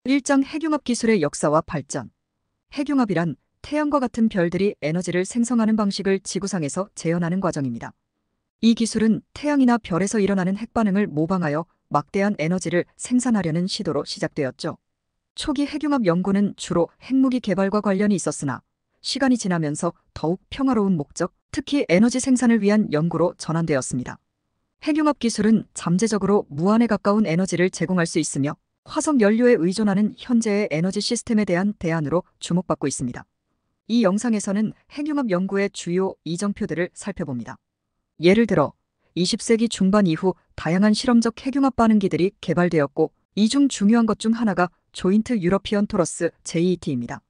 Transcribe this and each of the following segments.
1장 핵융합 기술의 역사와 발전. 핵융합이란 태양과 같은 별들이 에너지를 생성하는 방식을 지구상에서 재현하는 과정입니다. 이 기술은 태양이나 별에서 일어나는 핵반응을 모방하여 막대한 에너지를 생산하려는 시도로 시작되었죠. 초기 핵융합 연구는 주로 핵무기 개발과 관련이 있었으나 시간이 지나면서 더욱 평화로운 목적, 특히 에너지 생산을 위한 연구로 전환되었습니다. 핵융합 기술은 잠재적으로 무한에 가까운 에너지를 제공할 수 있으며 화석 연료에 의존하는 현재의 에너지 시스템에 대한 대안으로 주목받고 있습니다. 이 영상에서는 핵융합 연구의 주요 이정표들을 살펴봅니다. 예를 들어 20세기 중반 이후 다양한 실험적 핵융합 반응기들이 개발되었고, 이 중 중요한 것 중 하나가 조인트 유러피언 토러스 JET입니다.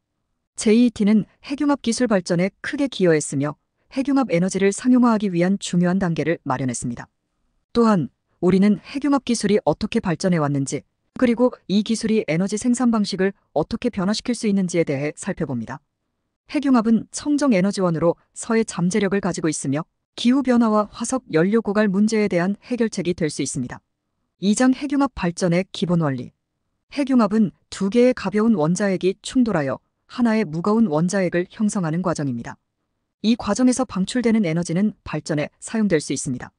JET는 핵융합 기술 발전에 크게 기여했으며 핵융합 에너지를 상용화하기 위한 중요한 단계를 마련했습니다. 또한 우리는 핵융합 기술이 어떻게 발전해 왔는지, 그리고 이 기술이 에너지 생산 방식을 어떻게 변화시킬 수 있는지에 대해 살펴봅니다. 핵융합은 청정 에너지원으로 서의 잠재력을 가지고 있으며 기후변화와 화석 연료 고갈 문제에 대한 해결책이 될 수 있습니다. 2장 핵융합 발전의 기본 원리. 핵융합은 두 개의 가벼운 원자핵이 충돌하여 하나의 무거운 원자핵을 형성하는 과정입니다. 이 과정에서 방출되는 에너지는 발전에 사용될 수 있습니다.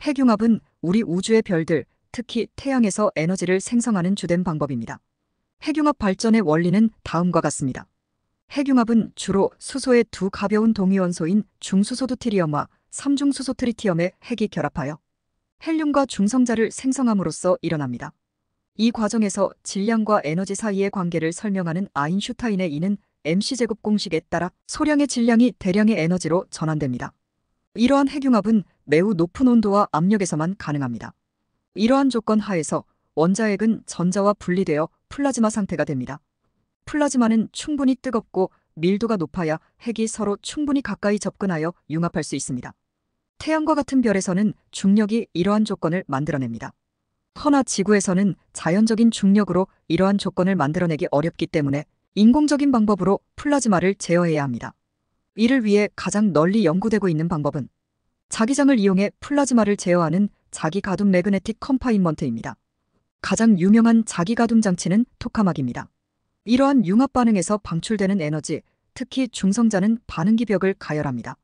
핵융합은 우리 우주의 별들, 특히 태양에서 에너지를 생성하는 주된 방법입니다. 핵융합 발전의 원리는 다음과 같습니다. 핵융합은 주로 수소의 두 가벼운 동위원소인 중수소 두티리엄과 삼중수소 트리티엄의 핵이 결합하여 헬륨과 중성자를 생성함으로써 일어납니다. 이 과정에서 질량과 에너지 사이의 관계를 설명하는 아인슈타인의 이는 mc제곱 공식에 따라 소량의 질량이 대량의 에너지로 전환됩니다. 이러한 핵융합은 매우 높은 온도와 압력에서만 가능합니다. 이러한 조건 하에서 원자핵은 전자와 분리되어 플라즈마 상태가 됩니다. 플라즈마는 충분히 뜨겁고 밀도가 높아야 핵이 서로 충분히 가까이 접근하여 융합할 수 있습니다. 태양과 같은 별에서는 중력이 이러한 조건을 만들어냅니다. 허나 지구에서는 자연적인 중력으로 이러한 조건을 만들어내기 어렵기 때문에 인공적인 방법으로 플라즈마를 제어해야 합니다. 이를 위해 가장 널리 연구되고 있는 방법은 자기장을 이용해 플라즈마를 제어하는 자기가둠 매그네틱 컴파인먼트입니다. 가장 유명한 자기가둠 장치는 토카막입니다. 이러한 융합 반응에서 방출되는 에너지, 특히 중성자는 반응기 벽을 가열합니다.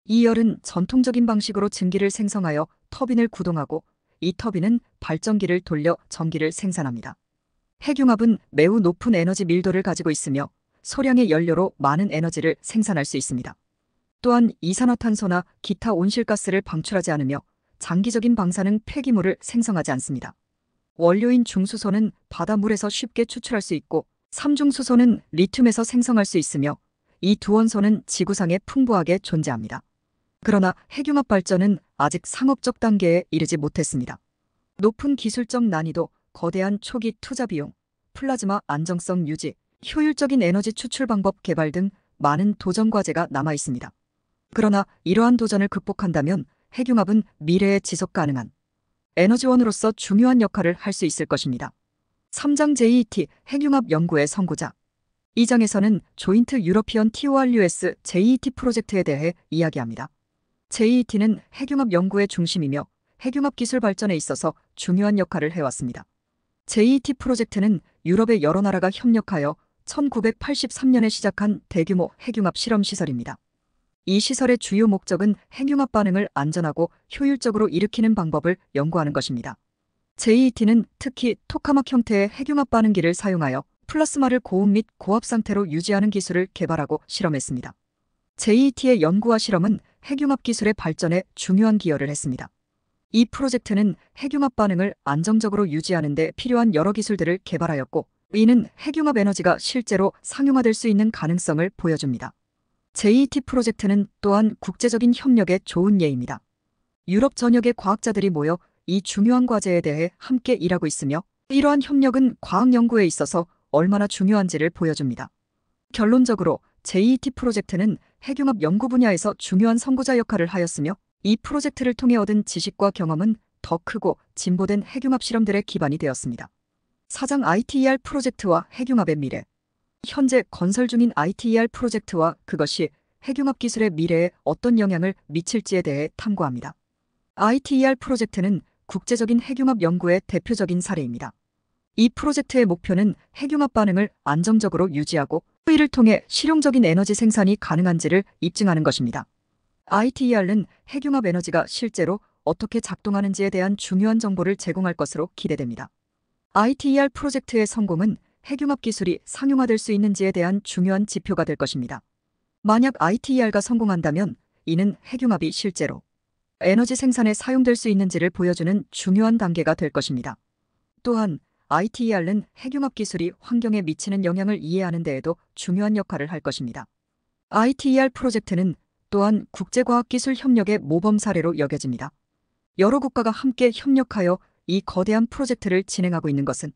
이 열은 전통적인 방식으로 증기를 생성하여 터빈을 구동하고, 이 터빈은 발전기를 돌려 전기를 생산합니다. 핵융합은 매우 높은 에너지 밀도를 가지고 있으며 소량의 연료로 많은 에너지를 생산할 수 있습니다. 또한 이산화탄소나 기타 온실가스를 방출하지 않으며 장기적인 방사능 폐기물을 생성하지 않습니다. 원료인 중수소는 바닷물에서 쉽게 추출할 수 있고, 삼중수소는 리튬에서 생성할 수 있으며 이 두 원소는 지구상에 풍부하게 존재합니다. 그러나 핵융합 발전은 아직 상업적 단계에 이르지 못했습니다. 높은 기술적 난이도, 거대한 초기 투자 비용, 플라즈마 안정성 유지, 효율적인 에너지 추출 방법 개발 등 많은 도전 과제가 남아 있습니다. 그러나 이러한 도전을 극복한다면 핵융합은 미래에 지속 가능한 에너지원으로서 중요한 역할을 할 수 있을 것입니다. 3장 JET 핵융합 연구의 선구자. 이 장에서는 조인트 유러피언 TORUS JET 프로젝트에 대해 이야기합니다. JET는 핵융합 연구의 중심이며 핵융합 기술 발전에 있어서 중요한 역할을 해왔습니다. JET 프로젝트는 유럽의 여러 나라가 협력하여 1983년에 시작한 대규모 핵융합 실험 시설입니다. 이 시설의 주요 목적은 핵융합 반응을 안전하고 효율적으로 일으키는 방법을 연구하는 것입니다. JET는 특히 토카막 형태의 핵융합 반응기를 사용하여 플라스마를 고온 및 고압 상태로 유지하는 기술을 개발하고 실험했습니다. JET의 연구와 실험은 핵융합 기술의 발전에 중요한 기여를 했습니다. 이 프로젝트는 핵융합 반응을 안정적으로 유지하는 데 필요한 여러 기술들을 개발하였고, 이는 핵융합 에너지가 실제로 상용화될 수 있는 가능성을 보여줍니다. JET 프로젝트는 또한 국제적인 협력의 좋은 예입니다. 유럽 전역의 과학자들이 모여 이 중요한 과제에 대해 함께 일하고 있으며, 이러한 협력은 과학 연구에 있어서 얼마나 중요한지를 보여줍니다. 결론적으로 JET 프로젝트는 핵융합 연구 분야에서 중요한 선구자 역할을 하였으며, 이 프로젝트를 통해 얻은 지식과 경험은 더 크고 진보된 핵융합 실험들의 기반이 되었습니다. 4장 ITER 프로젝트와 핵융합의 미래. 현재 건설 중인 ITER 프로젝트와 그것이 핵융합 기술의 미래에 어떤 영향을 미칠지에 대해 탐구합니다. ITER 프로젝트는 국제적인 핵융합 연구의 대표적인 사례입니다. 이 프로젝트의 목표는 핵융합 반응을 안정적으로 유지하고 이를 통해 실용적인 에너지 생산이 가능한지를 입증하는 것입니다. ITER는 핵융합 에너지가 실제로 어떻게 작동하는지에 대한 중요한 정보를 제공할 것으로 기대됩니다. ITER 프로젝트의 성공은 핵융합 기술이 상용화될 수 있는지에 대한 중요한 지표가 될 것입니다. 만약 ITER가 성공한다면 이는 핵융합이 실제로 에너지 생산에 사용될 수 있는지를 보여주는 중요한 단계가 될 것입니다. 또한 ITER는 핵융합 기술이 환경에 미치는 영향을 이해하는 데에도 중요한 역할을 할 것입니다. ITER 프로젝트는 또한 국제과학기술 협력의 모범 사례로 여겨집니다. 여러 국가가 함께 협력하여 이 거대한 프로젝트를 진행하고 있는 것은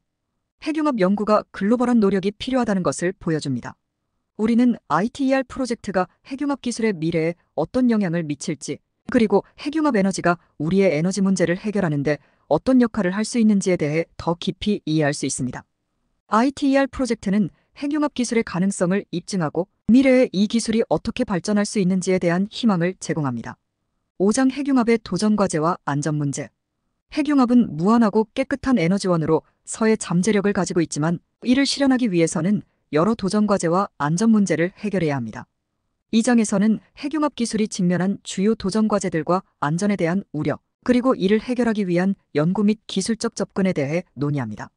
핵융합 연구가 글로벌한 노력이 필요하다는 것을 보여줍니다. 우리는 ITER 프로젝트가 핵융합 기술의 미래에 어떤 영향을 미칠지, 그리고 핵융합 에너지가 우리의 에너지 문제를 해결하는 데 어떤 역할을 할 수 있는지에 대해 더 깊이 이해할 수 있습니다. ITER 프로젝트는 핵융합 기술의 가능성을 입증하고 미래에 이 기술이 어떻게 발전할 수 있는지에 대한 희망을 제공합니다. 5장 핵융합의 도전 과제와 안전 문제. 핵융합은 무한하고 깨끗한 에너지원으로 서해 잠재력을 가지고 있지만 이를 실현하기 위해서는 여러 도전 과제와 안전 문제를 해결해야 합니다. 이 장에서는 핵융합 기술이 직면한 주요 도전 과제들과 안전에 대한 우려, 그리고 이를 해결하기 위한 연구 및 기술적 접근에 대해 논의합니다.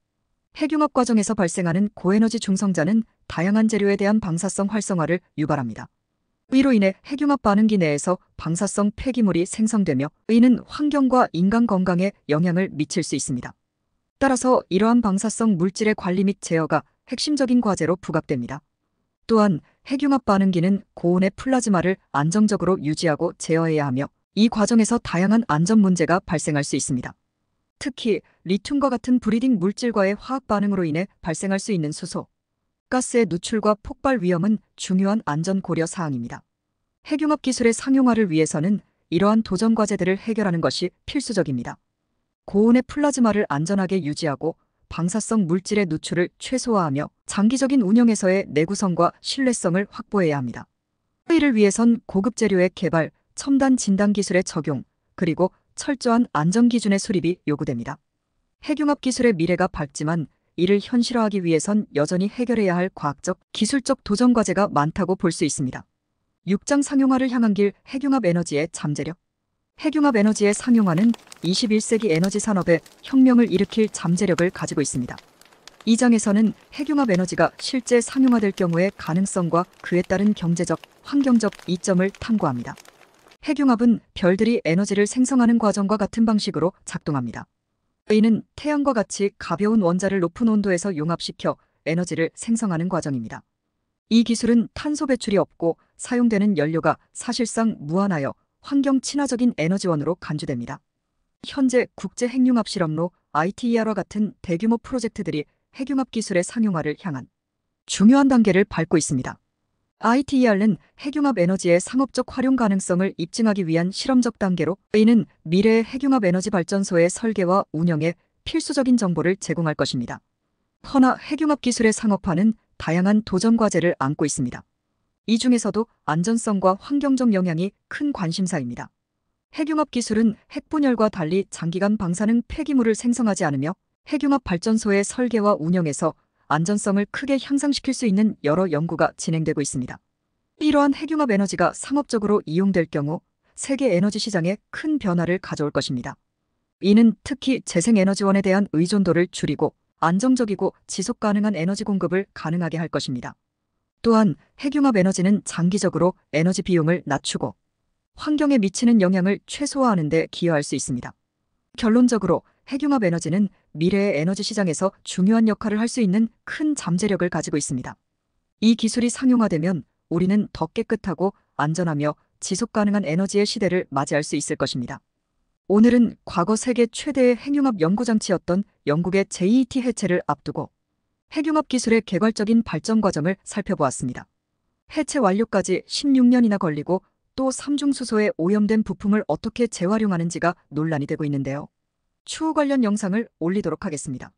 핵융합 과정에서 발생하는 고에너지 중성자는 다양한 재료에 대한 방사성 활성화를 유발합니다. 이로 인해 핵융합 반응기 내에서 방사성 폐기물이 생성되며 이는 환경과 인간 건강에 영향을 미칠 수 있습니다. 따라서 이러한 방사성 물질의 관리 및 제어가 핵심적인 과제로 부각됩니다. 또한 핵융합 반응기는 고온의 플라즈마를 안정적으로 유지하고 제어해야 하며 이 과정에서 다양한 안전 문제가 발생할 수 있습니다. 특히 리튬과 같은 브리딩 물질과의 화학 반응으로 인해 발생할 수 있는 수소, 가스의 누출과 폭발 위험은 중요한 안전 고려 사항입니다. 핵융합 기술의 상용화를 위해서는 이러한 도전 과제들을 해결하는 것이 필수적입니다. 고온의 플라즈마를 안전하게 유지하고 방사성 물질의 누출을 최소화하며 장기적인 운영에서의 내구성과 신뢰성을 확보해야 합니다. 이를 위해선 고급 재료의 개발, 첨단 진단 기술의 적용, 그리고 철저한 안전 기준의 수립이 요구됩니다. 핵융합 기술의 미래가 밝지만 이를 현실화하기 위해선 여전히 해결해야 할 과학적, 기술적 도전 과제가 많다고 볼 수 있습니다. 6장 상용화를 향한 길 핵융합 에너지의 잠재력. 핵융합 에너지의 상용화는 21세기 에너지 산업에 혁명을 일으킬 잠재력을 가지고 있습니다. 이 장에서는 핵융합 에너지가 실제 상용화될 경우의 가능성과 그에 따른 경제적, 환경적 이점을 탐구합니다. 핵융합은 별들이 에너지를 생성하는 과정과 같은 방식으로 작동합니다. 이는 태양과 같이 가벼운 원자를 높은 온도에서 용합시켜 에너지를 생성하는 과정입니다. 이 기술은 탄소 배출이 없고 사용되는 연료가 사실상 무한하여 환경 친화적인 에너지원으로 간주됩니다. 현재 국제 핵융합 실험로 ITER와 같은 대규모 프로젝트들이 핵융합 기술의 상용화를 향한 중요한 단계를 밟고 있습니다. ITER는 핵융합 에너지의 상업적 활용 가능성을 입증하기 위한 실험적 단계로 이는 미래의 핵융합 에너지 발전소의 설계와 운영에 필수적인 정보를 제공할 것입니다. 허나 핵융합 기술의 상업화는 다양한 도전 과제를 안고 있습니다. 이 중에서도 안전성과 환경적 영향이 큰 관심사입니다. 핵융합 기술은 핵분열과 달리 장기간 방사능 폐기물을 생성하지 않으며 핵융합 발전소의 설계와 운영에서 안전성을 크게 향상시킬 수 있는 여러 연구가 진행되고 있습니다. 이러한 핵융합 에너지가 상업적으로 이용될 경우 세계 에너지 시장에 큰 변화를 가져올 것입니다. 이는 특히 재생에너지원에 대한 의존도를 줄이고 안정적이고 지속 가능한 에너지 공급을 가능하게 할 것입니다. 또한 핵융합 에너지는 장기적으로 에너지 비용을 낮추고 환경에 미치는 영향을 최소화하는 데 기여할 수 있습니다. 결론적으로 핵융합 에너지는 미래의 에너지 시장에서 중요한 역할을 할 수 있는 큰 잠재력을 가지고 있습니다. 이 기술이 상용화되면 우리는 더 깨끗하고 안전하며 지속 가능한 에너지의 시대를 맞이할 수 있을 것입니다. 오늘은 과거 세계 최대의 핵융합 연구장치였던 영국의 JET 해체를 앞두고 핵융합 기술의 개괄적인 발전 과정을 살펴보았습니다. 해체 완료까지 16년이나 걸리고 또 삼중수소에 오염된 부품을 어떻게 재활용하는지가 논란이 되고 있는데요. 추후 관련 영상을 올리도록 하겠습니다.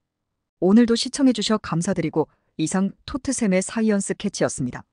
오늘도 시청해주셔 감사드리고 이상 토트샘의 사이언스 캐치였습니다.